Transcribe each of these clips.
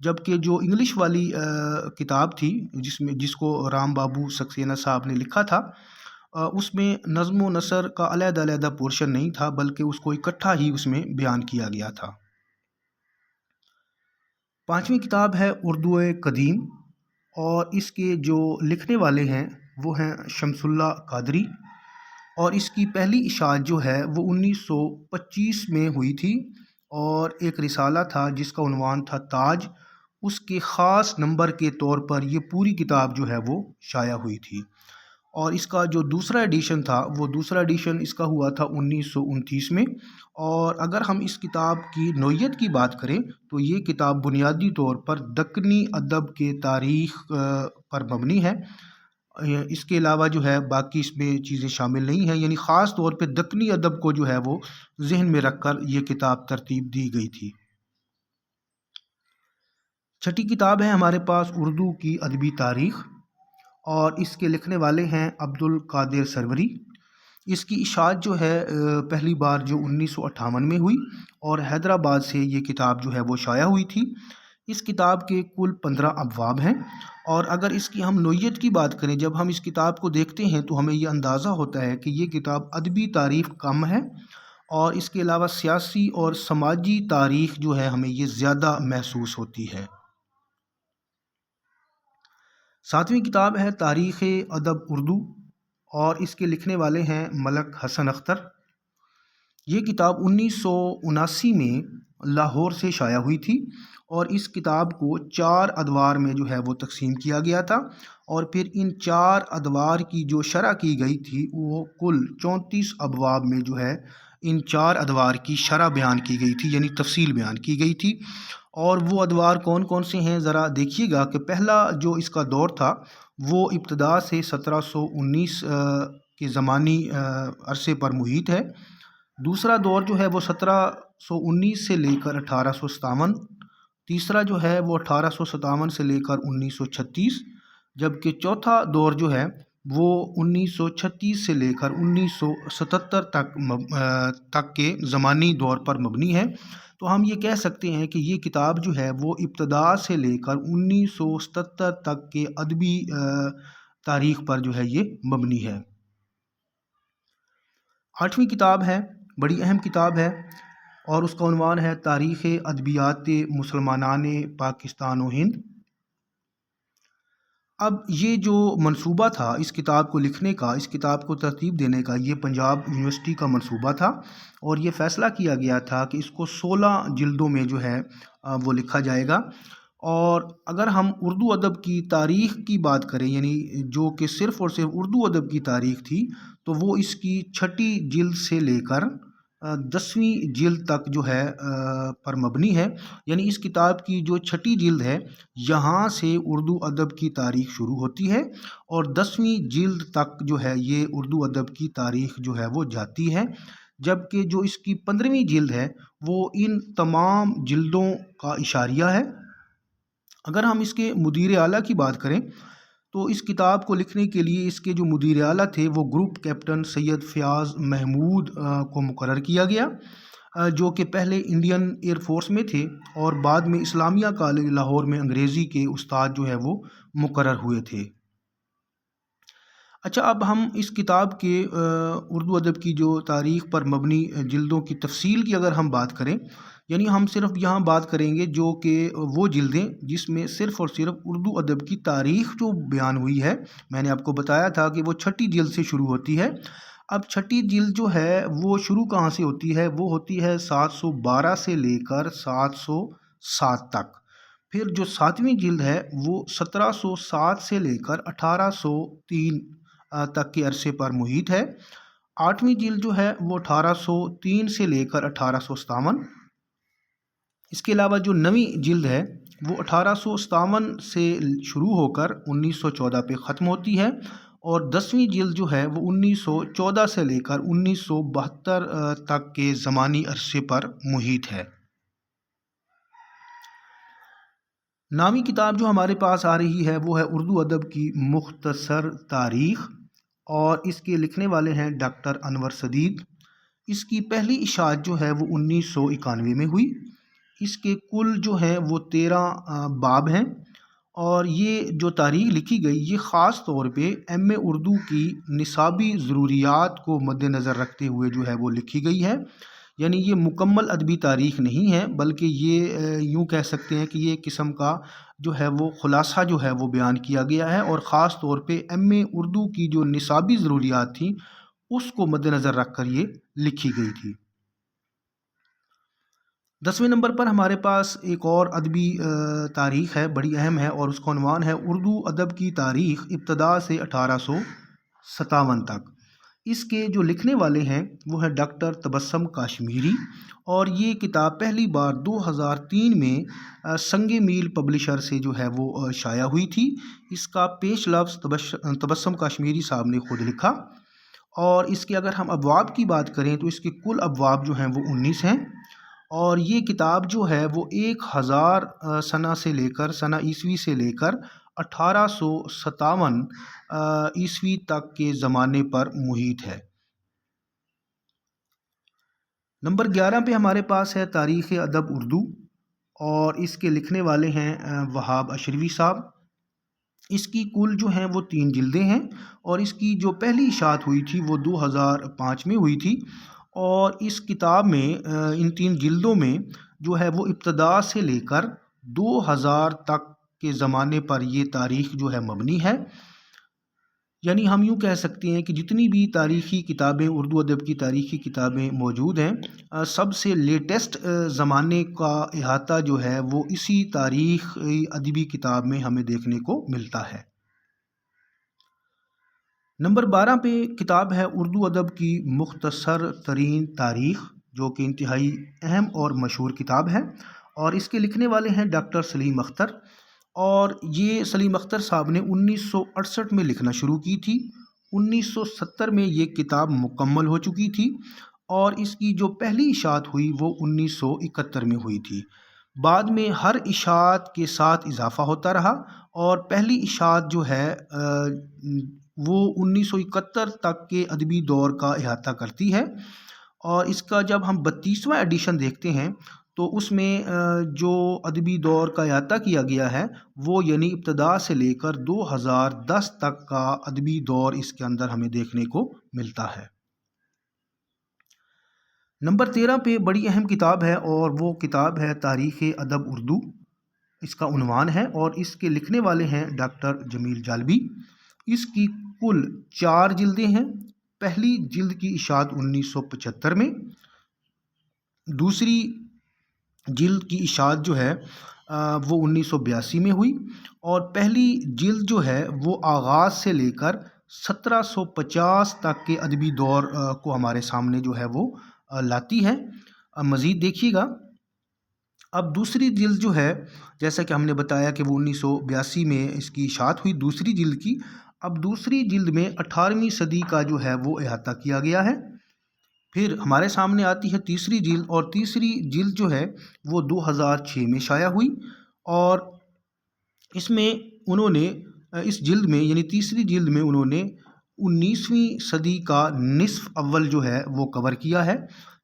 جبکہ جو انگلش والی کتاب تھی جس کو رام بابو سکسینہ صاحب نے لکھا تھا، اس میں نظم و نثر کا علیحدہ علیحدہ پورشن نہیں تھا، بلکہ اس کو اکٹھا ہی اس میں بیان کیا گیا تھا۔ پانچویں کتاب ہے اردو قدیم، اور اس کے جو لکھنے والے ہیں وہ ہیں شمس اللہ قادری، اور اس کی پہلی اشاعت جو ہے وہ 1925 میں ہوئی تھی، اور ایک رسالہ تھا جس کا عنوان تھا تاج، اس کے خاص نمبر کے طور پر یہ پوری کتاب جو ہے وہ شائع ہوئی تھی۔ اور اس کا جو دوسرا ایڈیشن تھا، وہ دوسرا ایڈیشن اس کا ہوا تھا 1929 میں۔ اور اگر ہم اس کتاب کی نوعیت کی بات کریں تو یہ کتاب بنیادی طور پر دکنی ادب کے تاریخ پر مبنی ہے۔ اس کے علاوہ جو ہے باقی اس میں چیزیں شامل نہیں ہیں، یعنی خاص طور پہ دکنی ادب کو جو ہے وہ ذہن میں رکھ کر یہ کتاب ترتیب دی گئی تھی۔ چھٹی کتاب ہے ہمارے پاس اردو کی ادبی تاریخ، اور اس کے لکھنے والے ہیں عبد القادر سروری۔ اس کی اشاعت جو ہے پہلی بار جو 1958 میں ہوئی، اور حیدرآباد سے یہ کتاب جو ہے وہ شائع ہوئی تھی۔ اس کتاب کے کل 15 ابواب ہیں، اور اگر اس کی ہم نوعیت کی بات کریں، جب ہم اس کتاب کو دیکھتے ہیں تو ہمیں یہ اندازہ ہوتا ہے کہ یہ کتاب ادبی تاریخ کم ہے، اور اس کے علاوہ سیاسی اور سماجی تاریخ جو ہے ہمیں یہ زیادہ محسوس ہوتی ہے۔ ساتویں کتاب ہے تاریخ ادب اردو، اور اس کے لکھنے والے ہیں ملک حسن اختر۔ یہ کتاب 1979 میں لاہور سے شائع ہوئی تھی، اور اس کتاب کو 4 ادوار میں جو ہے وہ تقسیم کیا گیا تھا، اور پھر ان 4 ادوار کی جو شرح کی گئی تھی وہ کل 34 ابواب میں جو ہے ان 4 ادوار کی شرح بیان کی گئی تھی، یعنی تفصیل بیان کی گئی تھی۔ اور وہ ادوار کون کون سے ہیں ذرا دیکھیے گا کہ پہلا جو اس کا دور تھا وہ ابتدا سے 1719 کے زمانی عرصے پر محیط ہے۔ دوسرا دور جو ہے وہ 1719 سے لے کر 1857، تیسرا جو ہے وہ 1857 سے لے کر 1936، جبکہ چوتھا دور جو ہے وہ 1936 سے لے کر 1977 تک کے زمانی دور پر مبنی ہے۔ تو ہم یہ کہہ سکتے ہیں کہ یہ کتاب جو ہے وہ ابتدا سے لے کر 1977 تک کے ادبی تاریخ پر جو ہے یہ مبنی ہے۔ آٹھویں کتاب ہے، بڑی اہم کتاب ہے، اور اس کا عنوان ہے تاریخ ادبیات مسلمانان پاکستان و ہند۔ اب یہ جو منصوبہ تھا اس کتاب کو لکھنے کا، اس کتاب کو ترتیب دینے کا، یہ پنجاب یونیورسٹی کا منصوبہ تھا، اور یہ فیصلہ کیا گیا تھا کہ اس کو 16 جلدوں میں جو ہے وہ لکھا جائے گا۔ اور اگر ہم اردو ادب کی تاریخ کی بات کریں، یعنی جو کہ صرف اور صرف اردو ادب کی تاریخ تھی، تو وہ اس کی 6ٹی جلد سے لے کر 10ویں جلد تک جو ہے پر مبنی ہے۔ یعنی اس کتاب کی جو 6ٹی جلد ہے یہاں سے اردو ادب کی تاریخ شروع ہوتی ہے، اور 10ویں جلد تک جو ہے یہ اردو ادب کی تاریخ جو ہے وہ جاتی ہے، جبکہ جو اس کی 15ویں جلد ہے وہ ان تمام جلدوں کا اشاریہ ہے۔ اگر ہم اس کے مدیر اعلیٰ کی بات کریں تو اس کتاب کو لکھنے کے لیے اس کے جو مدیر اعلیٰ تھے وہ گروپ کیپٹن سید فیاض محمود کو مقرر کیا گیا، جو کہ پہلے انڈین ایئر فورس میں تھے، اور بعد میں اسلامیہ کالج لاہور میں انگریزی کے استاد جو ہے وہ مقرر ہوئے تھے۔ اچھا، اب ہم اس کتاب کے اردو ادب کی جو تاریخ پر مبنی جلدوں کی تفصیل کی اگر ہم بات کریں، یعنی ہم صرف یہاں بات کریں گے جو کہ وہ جلدیں جس میں صرف اور صرف اردو ادب کی تاریخ جو بیان ہوئی ہے۔ میں نے آپ کو بتایا تھا کہ وہ 6ٹی جلد سے شروع ہوتی ہے۔ اب 6ٹی جلد جو ہے وہ شروع کہاں سے ہوتی ہے؟ وہ ہوتی ہے 712 سے لے کر 707 تک۔ پھر جو 7ویں جلد ہے وہ 1707 سے لے کر 1803 تک کے عرصے پر محیط ہے۔ 8ویں جلد جو ہے وہ 1803 سے لے کر 1857۔ اس کے علاوہ جو 9ویں جلد ہے وہ 1857 سے شروع ہو کر 1914 پہ ختم ہوتی ہے، اور 10ویں جلد جو ہے وہ 1914 سے لے کر 1972 تک کے زمانی عرصے پر محیط ہے۔ 9ویں کتاب جو ہمارے پاس آ رہی ہے وہ ہے اردو ادب کی مختصر تاریخ، اور اس کے لکھنے والے ہیں ڈاکٹر انور سدید۔ اس کی پہلی اشاعت جو ہے وہ 1991 میں ہوئی، اس کے کل جو ہیں وہ 13 باب ہیں، اور یہ جو تاریخ لکھی گئی یہ خاص طور پہ ایم اے اردو کی نصابی ضروریات کو مد نظر رکھتے ہوئے جو ہے وہ لکھی گئی ہے۔ یعنی یہ مکمل ادبی تاریخ نہیں ہے، بلکہ یہ یوں کہہ سکتے ہیں کہ یہ قسم کا جو ہے وہ خلاصہ جو ہے وہ بیان کیا گیا ہے، اور خاص طور پہ ایم اے اردو کی جو نصابی ضروریات تھیں اس کو مد نظر رکھ کر یہ لکھی گئی تھی۔ 10ویں نمبر پر ہمارے پاس ایک اور ادبی تاریخ ہے، بڑی اہم ہے، اور اس کا عنوان ہے اردو ادب کی تاریخ ابتدا سے 1857 تک۔ اس کے جو لکھنے والے ہیں وہ ہیں ڈاکٹر تبسم کاشمیری، اور یہ کتاب پہلی بار 2003 میں سنگ میل پبلشر سے جو ہے وہ شائع ہوئی تھی۔ اس کا پیش لفظ تبسم کاشمیری صاحب نے خود لکھا، اور اس کے اگر ہم ابواب کی بات کریں تو اس کے کل ابواب جو ہیں وہ 19 ہیں، اور یہ کتاب جو ہے وہ 1000 سنہ سے لے کر سنہ عیسوی سے لے کر 1857 عیسوی تک کے زمانے پر محیط ہے۔ نمبر 11 پہ ہمارے پاس ہے تاریخ ادب اردو، اور اس کے لکھنے والے ہیں وہاب اشرفی صاحب۔ اس کی کل جو ہیں وہ 3 جلدیں ہیں، اور اس کی جو پہلی اشاعت ہوئی تھی وہ 2005 میں ہوئی تھی، اور اس کتاب میں ان 3 جلدوں میں جو ہے وہ ابتدا سے لے کر 2000 تک کے زمانے پر یہ تاریخ جو ہے مبنی ہے۔ یعنی ہم یوں کہہ سکتے ہیں کہ جتنی بھی تاریخی کتابیں، اردو ادب کی تاریخی کتابیں موجود ہیں، سب سے لیٹسٹ زمانے کا احاطہ جو ہے وہ اسی تاریخ ادبی کتاب میں ہمیں دیکھنے کو ملتا ہے۔ نمبر 12 پہ کتاب ہے اردو ادب کی مختصر ترین تاریخ، جو کہ انتہائی اہم اور مشہور کتاب ہے، اور اس کے لکھنے والے ہیں ڈاکٹر سلیم اختر، اور یہ سلیم اختر صاحب نے 1968 میں لکھنا شروع کی تھی۔ 1970 میں یہ کتاب مکمل ہو چکی تھی، اور اس کی جو پہلی اشاعت ہوئی وہ 1971 میں ہوئی تھی۔ بعد میں ہر اشاعت کے ساتھ اضافہ ہوتا رہا، اور پہلی اشاعت جو ہے وہ 1971 تک کے ادبی دور کا احاطہ کرتی ہے، اور اس کا جب ہم 32واں ایڈیشن دیکھتے ہیں تو اس میں جو ادبی دور کا احاطہ کیا گیا ہے وہ یعنی ابتدا سے لے کر 2010 تک کا ادبی دور اس کے اندر ہمیں دیکھنے کو ملتا ہے۔ نمبر 13 پہ بڑی اہم کتاب ہے، اور وہ کتاب ہے تاریخ ادب اردو، اس کا عنوان ہے، اور اس کے لکھنے والے ہیں ڈاکٹر جمیل جالبی۔ اس کی کل 4 جلدیں ہیں۔ پہلی جلد کی اشاعت 1975 میں، دوسری جلد کی اشاعت جو ہے وہ 1982 میں ہوئی، اور پہلی جلد جو ہے وہ آغاز سے لے کر 1750 تک کے ادبی دور کو ہمارے سامنے جو ہے وہ لاتی ہے۔ مزید دیکھیے گا، اب دوسری جلد جو ہے جیسا کہ ہم نے بتایا کہ وہ 1982 میں اس کی اشاعت ہوئی دوسری جلد کی، اب دوسری جلد میں 18ویں صدی کا جو ہے وہ احاطہ کیا گیا ہے۔ پھر ہمارے سامنے آتی ہے تیسری جلد، اور تیسری جلد جو ہے وہ 2006 میں شائع ہوئی، اور اس میں انہوں نے اس جلد میں یعنی تیسری جلد میں انہوں نے 19ویں صدی کا نصف اول جو ہے وہ کور کیا ہے،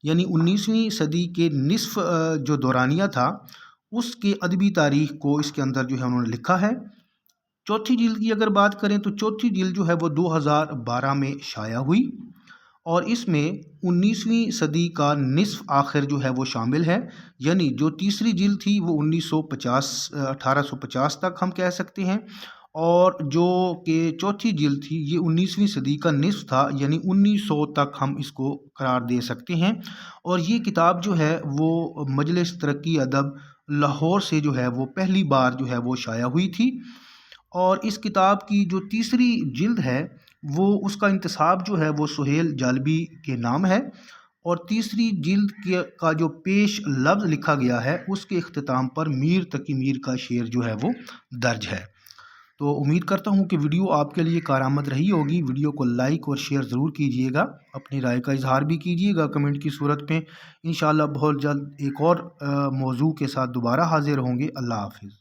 یعنی 19ویں صدی کے نصف جو دورانیہ تھا اس کے ادبی تاریخ کو اس کے اندر جو ہے انہوں نے لکھا ہے۔ چوتھی جلد کی اگر بات کریں تو چوتھی جلد جو ہے وہ 2012 میں شائع ہوئی، اور اس میں 19ویں صدی کا نصف آخر جو ہے وہ شامل ہے، یعنی جو تیسری جلد تھی وہ 1850 تک ہم کہہ سکتے ہیں، اور جو کہ چوتھی جلد تھی یہ 19ویں صدی کا نصف تھا، یعنی 1900 تک ہم اس کو قرار دے سکتے ہیں۔ اور یہ کتاب جو ہے وہ مجلس ترقی ادب لاہور سے جو ہے وہ پہلی بار جو ہے وہ شائع ہوئی تھی، اور اس کتاب کی جو تیسری جلد ہے وہ اس کا انتساب جو ہے وہ سہیل جالبی کے نام ہے، اور تیسری جلد کا جو پیش لفظ لکھا گیا ہے اس کے اختتام پر میر تقی میر کا شعر جو ہے وہ درج ہے۔ تو امید کرتا ہوں کہ ویڈیو آپ کے لیے کارآمد رہی ہوگی۔ ویڈیو کو لائک اور شیئر ضرور کیجیے گا، اپنی رائے کا اظہار بھی کیجیے گا کمنٹ کی صورت میں۔ انشاءاللہ بہت جلد ایک اور موضوع کے ساتھ دوبارہ حاضر ہوں گے۔ اللہ حافظ۔